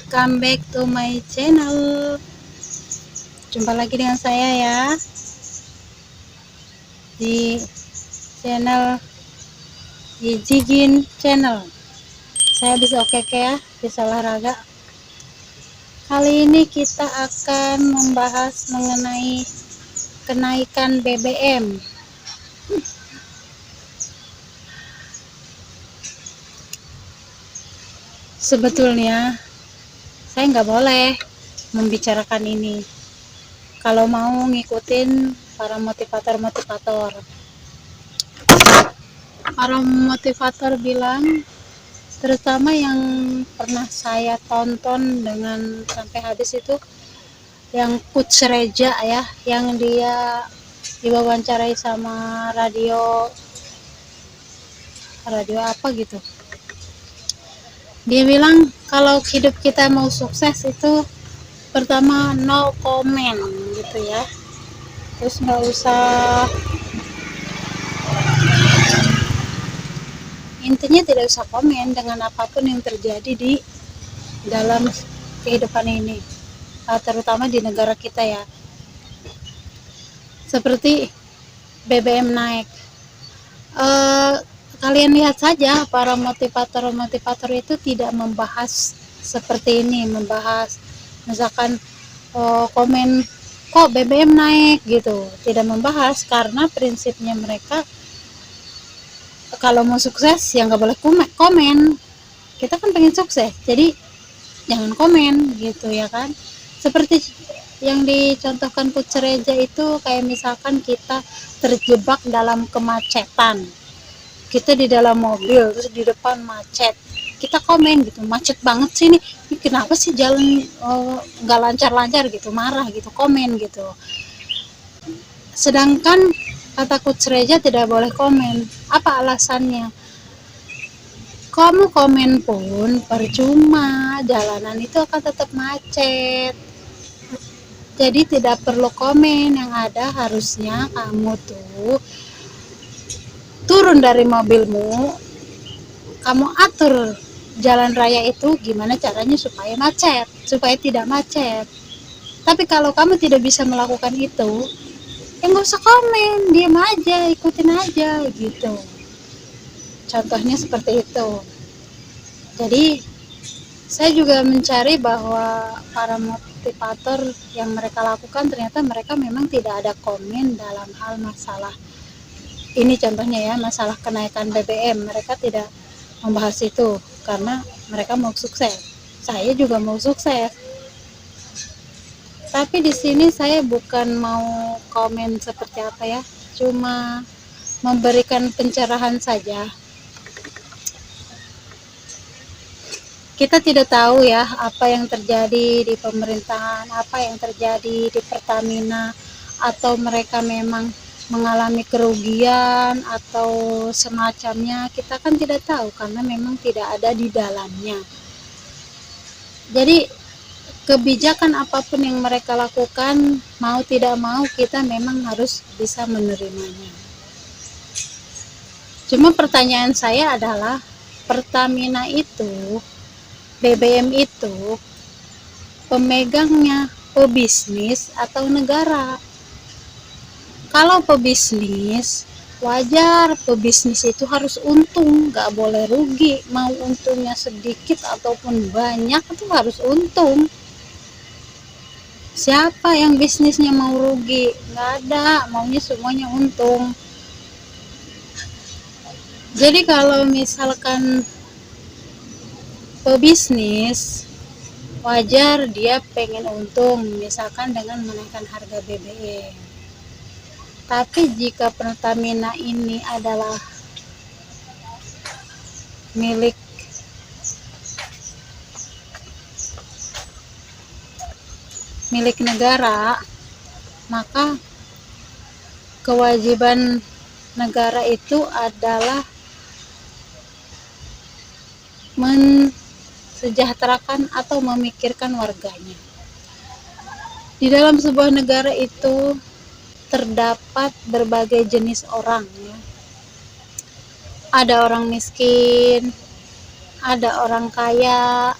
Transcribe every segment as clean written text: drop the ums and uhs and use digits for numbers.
Welcome back to my channel. Jumpa lagi dengan saya ya di channel Yijigin Channel. Saya bisa oke ya, bisa olahraga. Kali ini kita akan membahas mengenai kenaikan BBM. Sebetulnya saya nggak boleh membicarakan ini kalau mau ngikutin para motivator bilang, terutama yang pernah saya tonton dengan sampai habis itu yang Coach Reja ya, yang dia diwawancarai sama radio apa gitu. Dia bilang kalau hidup kita mau sukses itu pertama no comment gitu ya, terus nggak usah, intinya tidak usah komen dengan apapun yang terjadi di dalam kehidupan ini, terutama di negara kita ya, seperti BBM naik. Kalian lihat saja para motivator itu tidak membahas seperti ini, membahas misalkan komen kok BBM naik gitu, tidak membahas, karena prinsipnya mereka kalau mau sukses ya nggak boleh komen. Kita kan pengen sukses, jadi jangan komen gitu ya kan. Seperti yang dicontohkan Coach Reja itu, kayak misalkan kita terjebak dalam kemacetan, kita di dalam mobil terus di depan macet, kita komen gitu, macet banget sih ini kenapa sih jalan nggak lancar-lancar gitu, marah gitu, komen gitu. Sedangkan kata Coach Reja tidak boleh komen. Apa alasannya? Kamu komen pun percuma, jalanan itu akan tetap macet. Jadi tidak perlu komen, yang ada harusnya kamu tuh turun dari mobilmu, kamu atur jalan raya itu gimana caranya supaya macet, supaya tidak macet. Tapi kalau kamu tidak bisa melakukan itu, ya nggak usah komen, diam aja, ikutin aja gitu. Contohnya seperti itu. Jadi saya juga mencari bahwa para motivator yang mereka lakukan, ternyata mereka memang tidak ada komen dalam hal masalah ini. Contohnya ya, masalah kenaikan BBM, mereka tidak membahas itu karena mereka mau sukses. Saya juga mau sukses. Tapi di sini saya bukan mau komen seperti apa ya, cuma memberikan pencerahan saja. Kita tidak tahu ya apa yang terjadi di pemerintahan, apa yang terjadi di Pertamina, atau mereka memang mengalami kerugian atau semacamnya. Kita kan tidak tahu karena memang tidak ada di dalamnya. Jadi kebijakan apapun yang mereka lakukan, mau tidak mau kita memang harus bisa menerimanya. Cuma pertanyaan saya adalah, Pertamina itu, BBM itu pemegangnya pebisnis atau negara? Kalau pebisnis, wajar pebisnis itu harus untung, nggak boleh rugi. Mau untungnya sedikit ataupun banyak itu harus untung. Siapa yang bisnisnya mau rugi? Nggak ada, maunya semuanya untung. Jadi kalau misalkan pebisnis, wajar dia pengen untung, misalkan dengan menaikkan harga BBM. Tapi jika Pertamina ini adalah milik negara, maka kewajiban negara itu adalah mensejahterakan atau memikirkan warganya. Di dalam sebuah negara itu terdapat berbagai jenis orang ya. Ada orang miskin, ada orang kaya,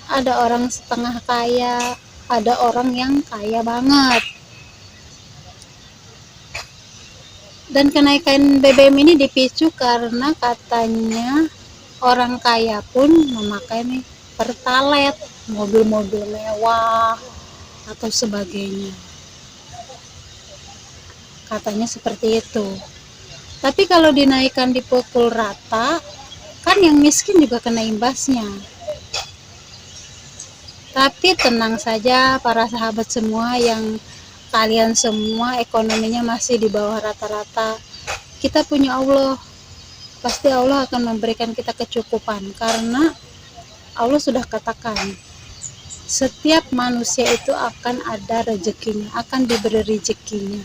ada orang setengah kaya, ada orang yang kaya banget. Dan kenaikan BBM ini dipicu karena katanya orang kaya pun memakai nih Pertalite, mobil-mobil mewah atau sebagainya. Katanya seperti itu. Tapi kalau dinaikkan dipukul rata, kan yang miskin juga kena imbasnya. Tapi tenang saja para sahabat semua, yang kalian semua ekonominya masih di bawah rata-rata. Kita punya Allah, pasti Allah akan memberikan kita kecukupan, karena Allah sudah katakan setiap manusia itu akan ada rezekinya, akan diberi rezekinya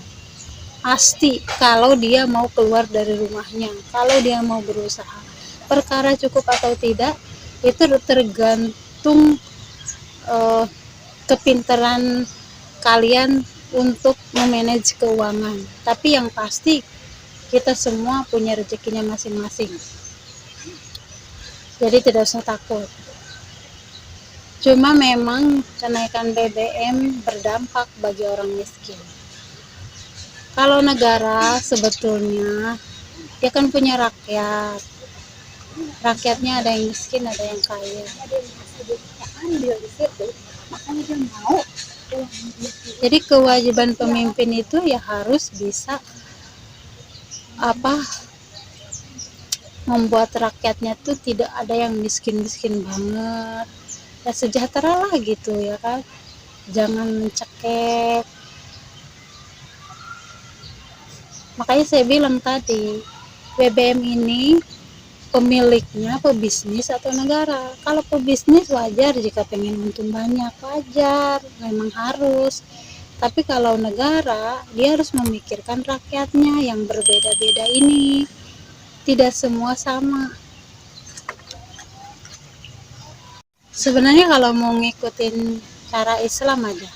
pasti, kalau dia mau keluar dari rumahnya, kalau dia mau berusaha. Perkara cukup atau tidak itu tergantung kepintaran kalian untuk memanage keuangan. Tapi yang pasti kita semua punya rezekinya masing-masing, jadi tidak usah takut. Cuma memang kenaikan BBM berdampak bagi orang miskin. Kalau negara sebetulnya dia kan punya rakyat, rakyatnya ada yang miskin, ada yang kaya. Jadi kewajiban pemimpin itu ya harus bisa membuat rakyatnya tuh tidak ada yang miskin-miskin banget, ya sejahtera lah gitu ya kan, jangan mencekek. Makanya saya bilang tadi, BBM ini pemiliknya pebisnis atau negara. Kalau pebisnis wajar jika pengen untung banyak, wajar, memang harus. Tapi kalau negara, dia harus memikirkan rakyatnya yang berbeda-beda ini. Tidak semua sama. Sebenarnya kalau mau ngikutin cara Islam aja,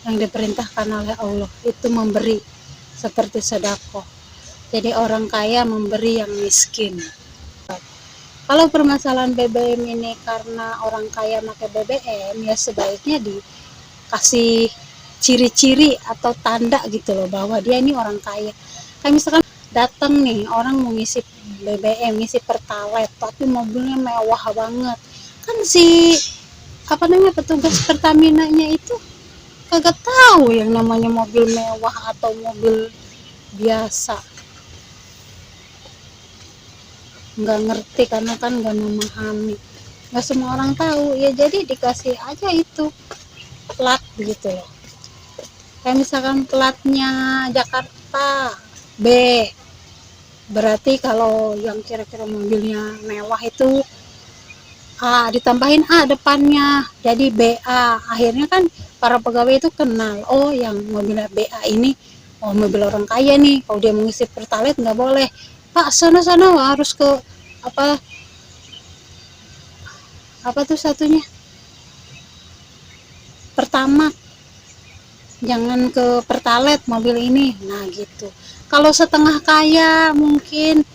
yang diperintahkan oleh Allah itu memberi seperti sedekah. Jadi orang kaya memberi yang miskin. Kalau permasalahan BBM ini karena orang kaya pakai BBM, ya sebaiknya dikasih ciri-ciri atau tanda gitu loh, bahwa dia ini orang kaya. Kayak misalkan datang nih orang mau ngisi BBM, ngisi Pertalite, tapi mobilnya mewah banget. Kan si petugas Pertamina-nya itu kagak tahu yang namanya mobil mewah atau mobil biasa, nggak ngerti karena kan nggak memahami, nggak semua orang tahu ya. Jadi dikasih aja itu plat gitu loh, kayak misalkan platnya Jakarta B, berarti kalau yang kira-kira mobilnya mewah itu A, ditambahin A depannya jadi BA. Akhirnya kan para pegawai itu kenal, oh yang mobilnya BA ini oh mobil orang kaya nih. Kalau dia mengisi Pertalite nggak boleh, Pak sana harus ke apa tuh satunya, Pertamax, jangan ke Pertalite mobil ini. Nah gitu. Kalau setengah kaya mungkin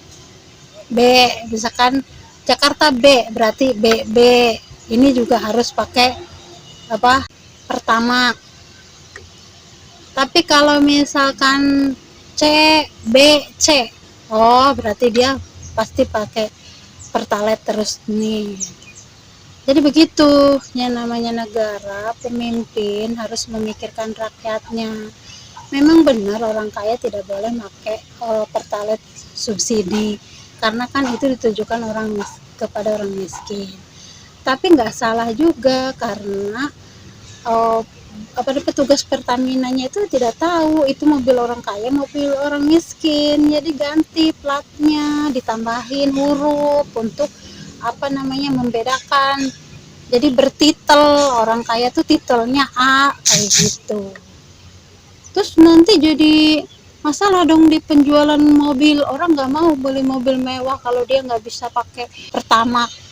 B, misalkan Jakarta B, berarti B ini juga harus pakai Pertamax. Tapi kalau misalkan C, B, C, oh berarti dia pasti pakai Pertalite terus nih. Jadi begitu yang namanya negara, pemimpin harus memikirkan rakyatnya. Memang benar orang kaya tidak boleh pakai Pertalite subsidi, karena kan itu ditujukan kepada orang miskin. Tapi nggak salah juga, karena petugas Pertamina-nya itu tidak tahu itu mobil orang kaya, mobil orang miskin. Jadi ganti platnya, ditambahin huruf untuk membedakan. Jadi bertitel, orang kaya tuh titelnya A kayak gitu. Terus nanti jadi masalah dong di penjualan mobil, orang nggak mau beli mobil mewah kalau dia nggak bisa pakai Pertamax.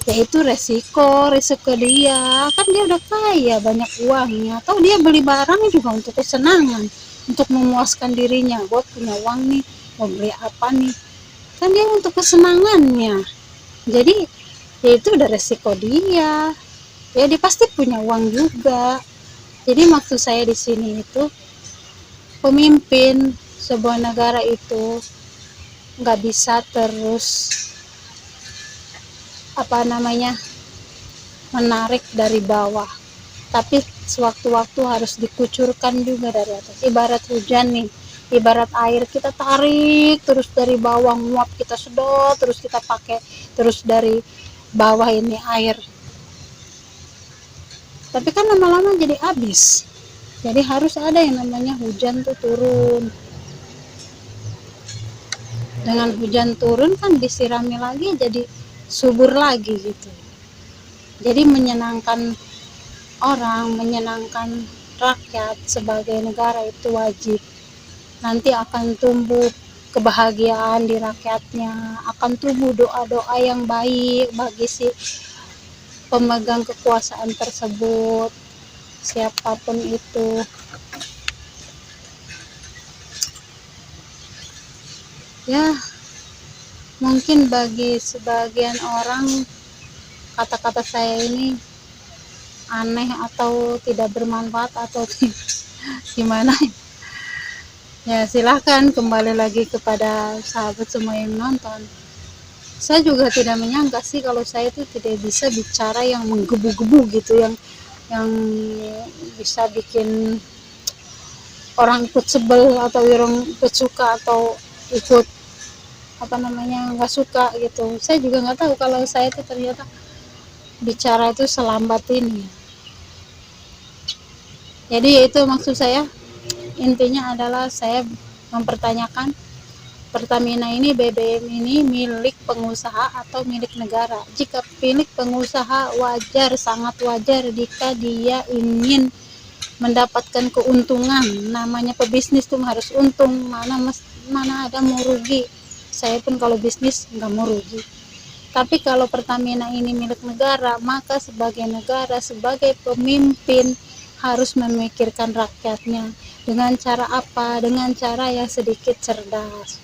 Ya itu resiko dia, kan dia udah kaya, banyak uangnya, atau dia beli barang juga untuk kesenangan, untuk memuaskan dirinya. Gue punya uang nih, mau beli apa nih, kan dia untuk kesenangannya. Jadi ya itu udah resiko dia, ya dia pasti punya uang juga. Jadi maksud saya di sini itu pemimpin sebuah negara itu nggak bisa terus apa namanya menarik dari bawah, tapi sewaktu-waktu harus dikucurkan juga dari atas. Ibarat hujan nih, ibarat air, kita tarik terus dari bawah, nguap kita sedot terus, kita pakai terus dari bawah ini air, tapi kan lama-lama jadi habis. Jadi harus ada yang namanya hujan tuh turun. Dengan hujan turun kan disirami lagi, jadi subur lagi gitu. Jadi menyenangkan orang, menyenangkan rakyat sebagai negara itu wajib. Nanti akan tumbuh kebahagiaan di rakyatnya, akan tumbuh doa-doa yang baik bagi si pemegang kekuasaan tersebut, siapapun itu. Ya, mungkin bagi sebagian orang kata-kata saya ini aneh atau tidak bermanfaat atau gimana. Ya silahkan kembali lagi kepada sahabat semua yang nonton. Saya juga tidak menyangka sih kalau saya itu tidak bisa bicara yang menggebu-gebu gitu, yang bisa bikin orang ikut sebel atau orang ikut suka atau ikut apa namanya nggak suka gitu. Saya juga nggak tahu kalau saya itu ternyata bicara itu selambat ini. Jadi itu maksud saya, intinya adalah saya mempertanyakan, Pertamina ini, BBM ini milik pengusaha atau milik negara. Jika milik pengusaha, wajar, sangat wajar jika dia ingin mendapatkan keuntungan. Namanya pebisnis tuh harus untung, mana ada mau rugi. Saya pun kalau bisnis nggak mau rugi. Tapi kalau Pertamina ini milik negara, maka sebagai negara, sebagai pemimpin harus memikirkan rakyatnya. Dengan cara apa? Dengan cara yang sedikit cerdas.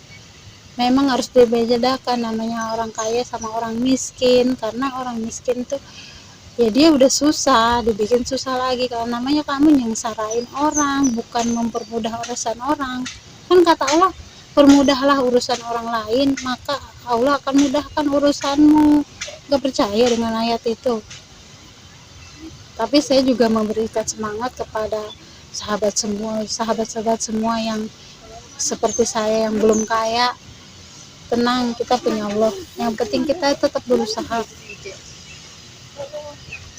Memang harus dibedakan namanya orang kaya sama orang miskin, karena orang miskin tuh ya dia udah susah, dibikin susah lagi. Kalau namanya kamu nyengsarain orang, bukan mempermudah urusan orang. Kan kata Allah, permudahlah urusan orang lain, maka Allah akan mudahkan urusanmu. Gak percaya dengan ayat itu? Tapi saya juga memberikan semangat kepada sahabat-sahabat semua yang seperti saya yang belum kaya. Tenang, kita punya Allah. Yang penting kita tetap berusaha,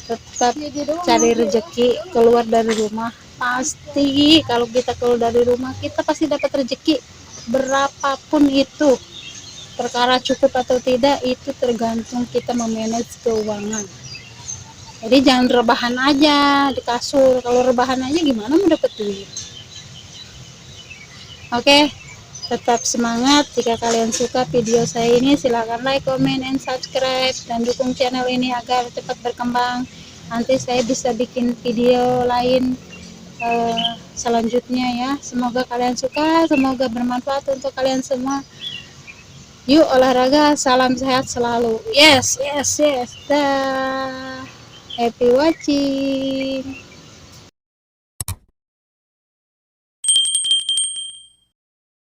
tetap cari rezeki, keluar dari rumah. Pasti kalau kita keluar dari rumah, kita pasti dapat rezeki, berapapun itu. Perkara cukup atau tidak itu tergantung kita memanage keuangan. Jadi jangan rebahan aja di kasur. Kalau rebahan aja gimana mau dapat duit? Oke, tetap semangat. Jika kalian suka video saya ini, silahkan like, comment, and subscribe, dan dukung channel ini agar cepat berkembang. Nanti saya bisa bikin video lain selanjutnya ya. Semoga kalian suka, semoga bermanfaat untuk kalian semua. Yuk olahraga, salam sehat selalu. Yes, yes, yes. Dah. Happy watching.